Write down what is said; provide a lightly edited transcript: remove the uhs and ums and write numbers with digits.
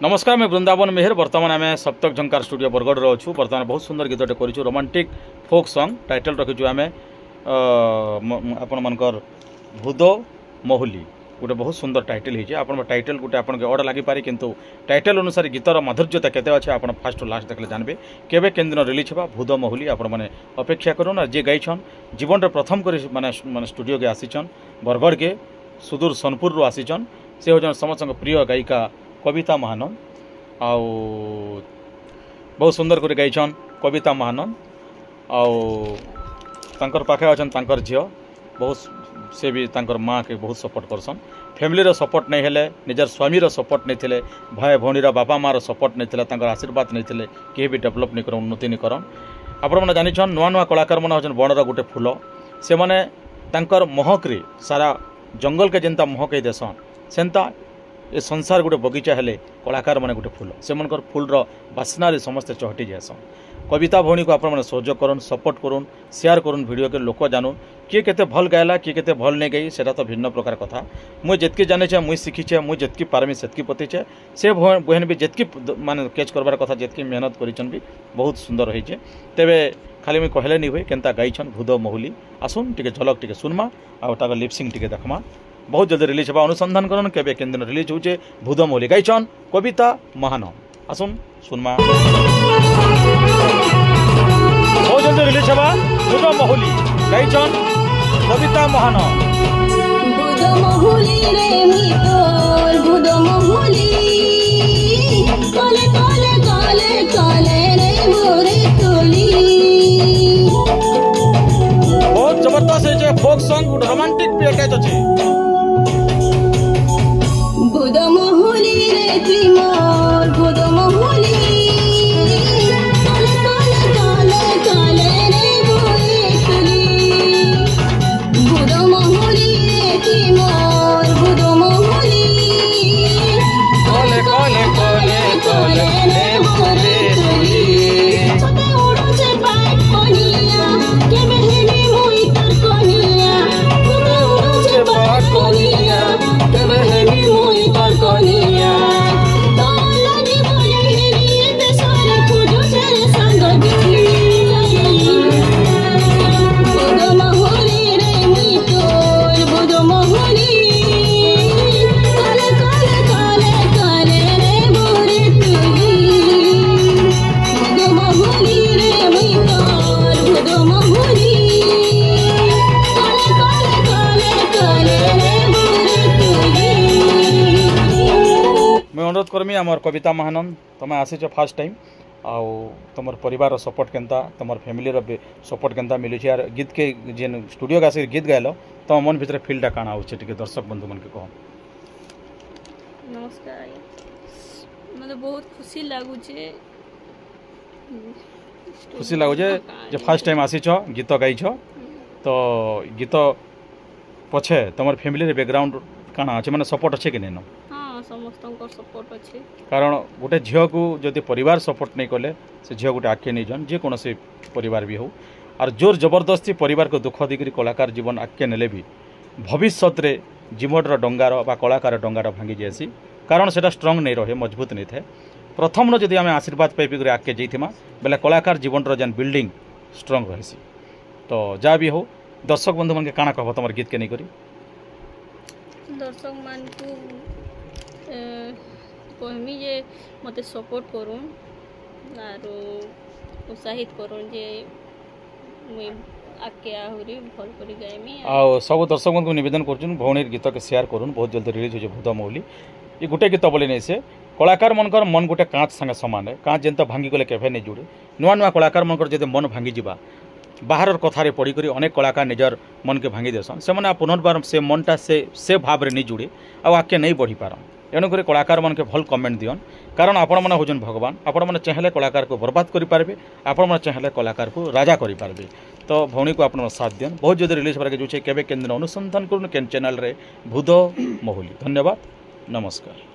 नमस्कार मैं वृंदावन मेहर बर्तमान आम सप्तक झंकार स्टूडियो बरगढ़ अच्छू बर्तमान बहुत सुंदर गीतटे करूँ रोमांटिक फोक सॉन्ग टाइटल रखीचु आम आपण मनकर भूद महुली गोटे बहुत सुंदर टाइटल होती है टाइटल गोटे आप अड लगिपारे किंतु टाइटल अनुसार गीतर माधुर्यता केते अच्छे आप फास्ट टू लास्ट देखले जानबे केबे केन दिन रिलीज होगा भूद महुली आपण मैंने अपेक्षा करूँ जे गाइछन जीवन रे प्रथम कर माने स्टूडियो के आसीचन बरगढ़ के सुदूर सोनपुर रु आसीचन से हो समस्त प्रिय गायिका कविता महानंद आउ बहुत सुंदर कर गाइछन कविता महानंद आउ पाखे अच्छा तांकर झील बहुत से भी तांकर माँ के बहुत सपोर्ट करसन फैमिली सपोर्ट नहीं हेले निजर स्वामी सपोर्ट नहीं थे भाई भौणी बापा माँ सपोर्ट नहीं थे आशीर्वाद नहीं थे किए भी डेभलप नहीं कर उन्नति नहीं करन आपण जानिछन नुआ नुआ कलाकार मन होचन बणर गोटे फूल से माने तांकर महक रे सारा जंगल के जेनता महक देसन सेंता ए संसार गोटे बगीचा हेले कलाकार माने गोटे फूल से मनकर फूलर बास्ना समस्ते चहटी जासन कविता भौणी को आपण सहयोग करन सपोर्ट करन शेयर करन वीडियो के लोक जानून किए केते भल गायला किए केते भल नहीं गई सेटा तो भिन्न प्रकार कथा मुझे जितकी जाने मुझे शिखीचे मुझे जितकी पारमी सेतकी पतीचे से बहन भी जितकी माने कैच करबार कथा जितकी मेहनत करिछन भी बहुत सुंदर होइचे तेबे खाली मुझे कहले नहीं हुए केनता गाइछन भूद महुली आसुन टिके झलक टिके सुनमा आ लिपसिंग टिके देखमा बहुत जल्दी रिलीज होगा अनुसंधान करन केबे केन दिन रिलीज होचे भूद महुली गाइछन कविता महानंद आसुन सुनमा बहुत जल्दी रिलीज होगा भूद महुली गाइछन कविता महानंद भूद महुली रे मितोर भूद महुली कले कले कले कले रे मोरे तोली बहुत जबरदस्त है फोक सॉन्ग रोमांटिक भी अटैच अछि भूद महुली रे तुई मोर भूद महुली कले कले कले कले रे मोरे तोली भूद महुली रे तुई मोर भूद महुली कले कले कले कले रे मोरे तोली छोटे उड़ुचे पाट कोनिया के बहनी मोई तर कोनिया छोटे उड़ुचे पाट कोनिया के बहनी मोई तर कोनिया तो लगी बोले हेरी ते सारे खुजो से संग दिखली भूद महुली रे मुई तोर भूद महुली काले काले काले काले रे मोरे तुली भूद महुली रे मुई तोर भूद महुली काले काले काले काले रे मोरे तुली मैं अनुरोध करमी आमर कविता महानंद तुम्हें आसीच फास्ट टाइम आउ तुम परिवार सपोर्ट केनता तुम फैमिली सपोर्ट केनता मिलूँ यार गीत के जेन स्टूडियो के आसिक गीत गायल तुम मन भीतर फील्डा काଣା होचे टिके दर्शक बंधु मन के कह नमस्कार आज्ञा मतलब बहुत खुशी लगुचे जे फर्स्ट टाइम आसीच गीत गाइछ तो गीत पछे तुम फैमिली बैकग्राउंड काଣା अच्छे माने सपोर्ट अच्छे कि नहीं हाँ समस्त सपोर्ट अच्छे कारण गोटे झील को जदि परिवार सपोर्ट नहीं कले से झील गोटे आगे नहीं जान जेकोसी परिवार भी हो और जोर जबरदस्ती परिवार को दुख देकर कलाकार जीवन आगे नेले भी भविष्य में जीवन डंगार बा कलाकार डंगार भांगी जासी कारण से स्ट्रंग नहीं रहे मजबूत नहीं थे प्रथम न जदि आम आशीर्वाद पाइपिक आगे जाइमा बेले कलाकार जीवन जेन बिल्डिंग स्ट्रंग रही तो जहाँ भी हो दर्शक बंधु मन के काଣା कह तुम गीत के नहीं करी दर्शक मान को कहमी जे मते सपोर्ट करूँ आरो उत्साहित करूँ जे मुई आके आहरी भल करी गायमी आ सब दर्शक बंधु निवेदन करूँ भौणी गीत के शेयर करूँ बहुत जल्दी रिलीज हो भूद महुली ये गोटे गीत बोले नहीं से कलाकार मनकर मन गोटे काँच संगे सामान है काँच जेनता भांगी गले केभे नहीं जुड़े नुआ नुआ कलाकार मनकर जब मन भांगी जा बाहर कथार पढ़ी अनेक कलाकार निजर मन के भांगी देसन से मैंने पुनर्बार से मनटा से भाव में नहीं जुड़े आगे नहीं बढ़ी पार एणुक कलाकार मन के भल कमेंट दियन कारण आपण मैंने हूँ भगवान आपण मैंने चाहे कलाकार को बर्बाद करेंगे आपण मैंने चाहे कलाकार को राजा करेंगे तो भौणी को आप साथ दियन बहुत जल्दी रिलीज होगा जो केवे केन दिन अनुसंधान करूँ केन चैनल रे भूद महुली धन्यवाद नमस्कार।